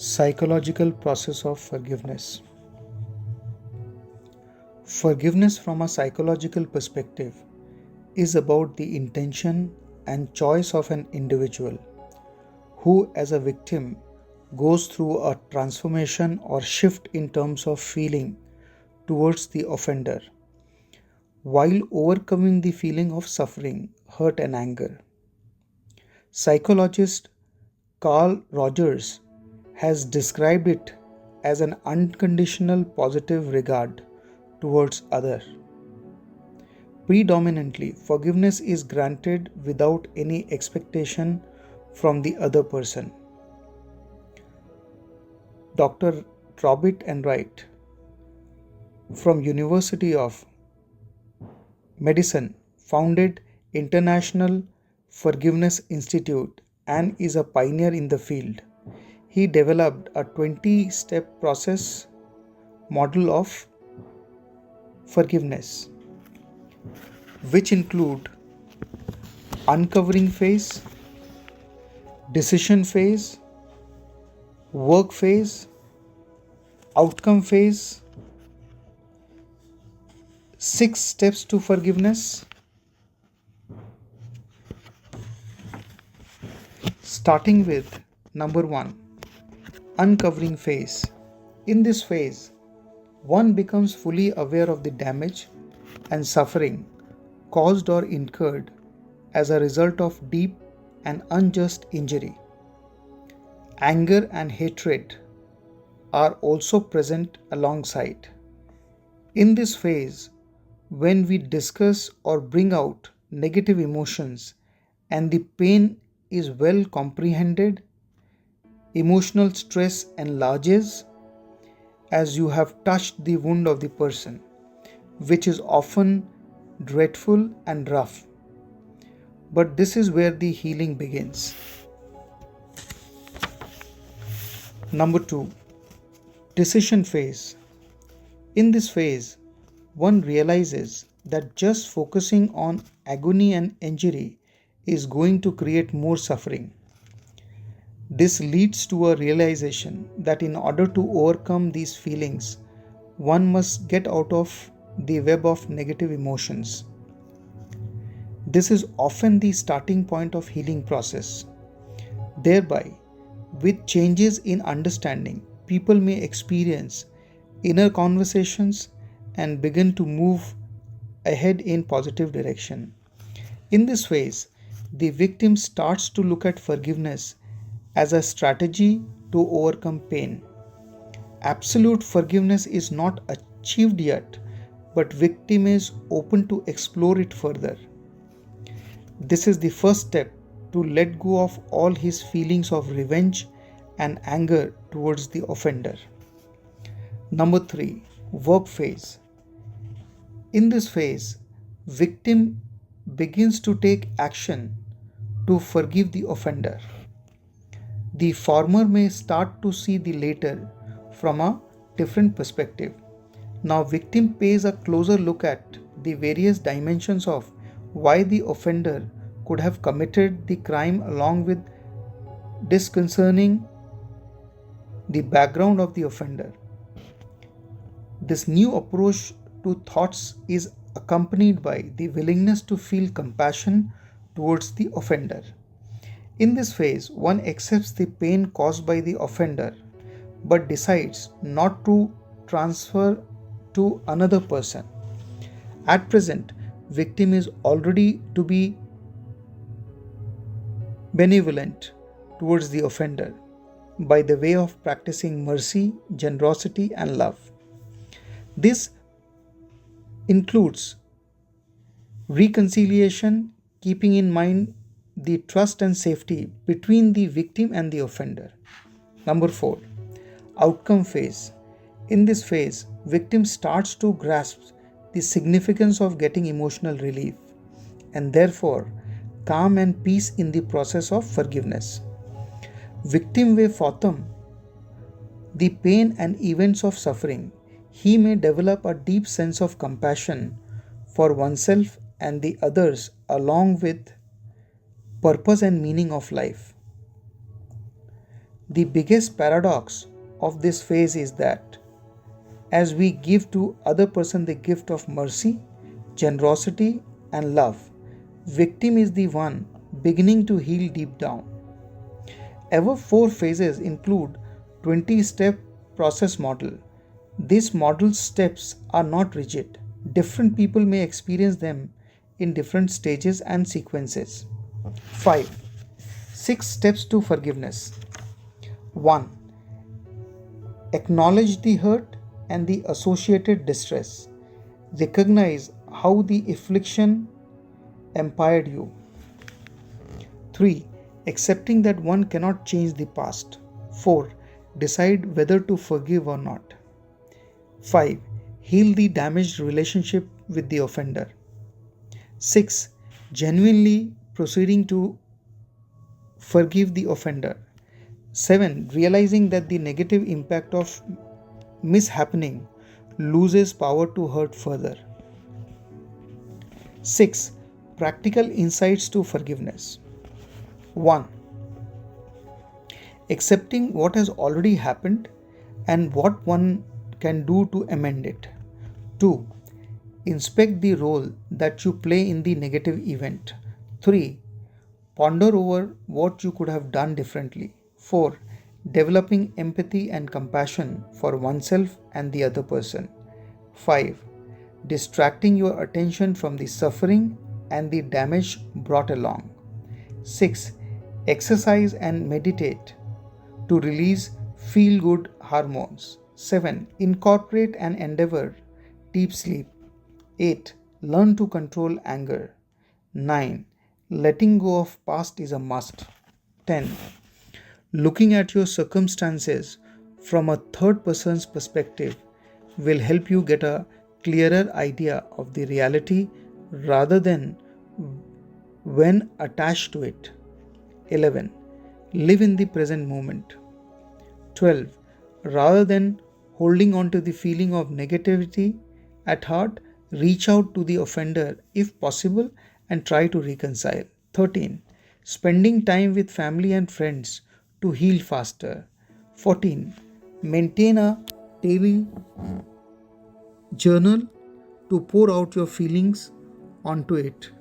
Psychological process of forgiveness. Forgiveness from a psychological perspective is about the intention and choice of an individual who, as a victim, goes through a transformation or shift in terms of feeling towards the offender, while overcoming the feeling of suffering, hurt, and anger. Psychologist Carl Rogers has described it as an unconditional positive regard towards other. Predominantly, forgiveness is granted without any expectation from the other person. Dr. Robert and Wright from University of Medicine founded International Forgiveness Institute and is a pioneer in the field. He developed a 20-step process model of forgiveness, which include uncovering phase, decision phase, work phase, outcome phase, 6 steps to forgiveness. Starting with number 1, uncovering phase. In this phase, one becomes fully aware of the damage and suffering caused or incurred as a result of deep and unjust injury. Anger and hatred are also present alongside. In this phase, when we discuss or bring out negative emotions and the pain is well comprehended, emotional stress enlarges as you have touched the wound of the person, which is often dreadful and rough. But this is where the healing begins. Number 2, decision phase. In this phase, one realizes that just focusing on agony and injury is going to create more suffering. This leads to a realization that in order to overcome these feelings, one must get out of the web of negative emotions. This is often the starting point of healing process. Thereby, with changes in understanding, people may experience inner conversations and begin to move ahead in positive direction. In this phase, the victim starts to look at forgiveness as a strategy to overcome pain. Absolute forgiveness is not achieved yet, but victim is open to explore it further. This is the first step to let go of all his feelings of revenge and anger towards the offender. Number 3, work phase. In this phase, victim begins to take action to forgive the offender. The former may start to see the latter from a different perspective. Now, victim pays a closer look at the various dimensions of why the offender could have committed the crime, along with disconcerting the background of the offender. This new approach to thoughts is accompanied by the willingness to feel compassion towards the offender. In this phase, one accepts the pain caused by the offender but decides not to transfer to another person. At present, victim is already to be benevolent towards the offender by the way of practicing mercy, generosity, and love. This includes reconciliation, keeping in mind the trust and safety between the victim and the offender. Number 4, outcome phase. In this phase, victim starts to grasp the significance of getting emotional relief and therefore calm and peace in the process of forgiveness. Victim may fathom the pain and events of suffering. He may develop a deep sense of compassion for oneself and the others, along with purpose and meaning of life. The biggest paradox of this phase is that as we give to other person the gift of mercy, generosity and love, victim is the one beginning to heal deep down. Above 4 phases include 20-step process model. These model steps are not rigid. Different people may experience them in different stages and sequences. 5. 6 steps to forgiveness. 1. Acknowledge the hurt and the associated distress. Recognize how the affliction empired you. 3. Accepting that one cannot change the past. 4. Decide whether to forgive or not. 5. Heal the damaged relationship with the offender. 6. Genuinely proceeding to forgive the offender. 7. Realizing that the negative impact of mishappening loses power to hurt further. 6. Practical insights to forgiveness. 1. Accepting what has already happened and what one can do to amend it. 2. Inspect the role that you play in the negative event. 3. Ponder over what you could have done differently. 4. Developing empathy and compassion for oneself and the other person. 5. Distracting your attention from the suffering and the damage brought along. 6. Exercise and meditate to release feel-good hormones. 7. Incorporate and endeavor deep sleep. 8. Learn to control anger. 9. Letting go of past is a must. 10. Looking at your circumstances from a third person's perspective will help you get a clearer idea of the reality rather than when attached to it. 11. Live in the present moment. 12. Rather than holding on to the feeling of negativity at heart, reach out to the offender if possible and try to reconcile. 13. Spending time with family and friends to heal faster. 14. Maintain a daily journal to pour out your feelings onto it.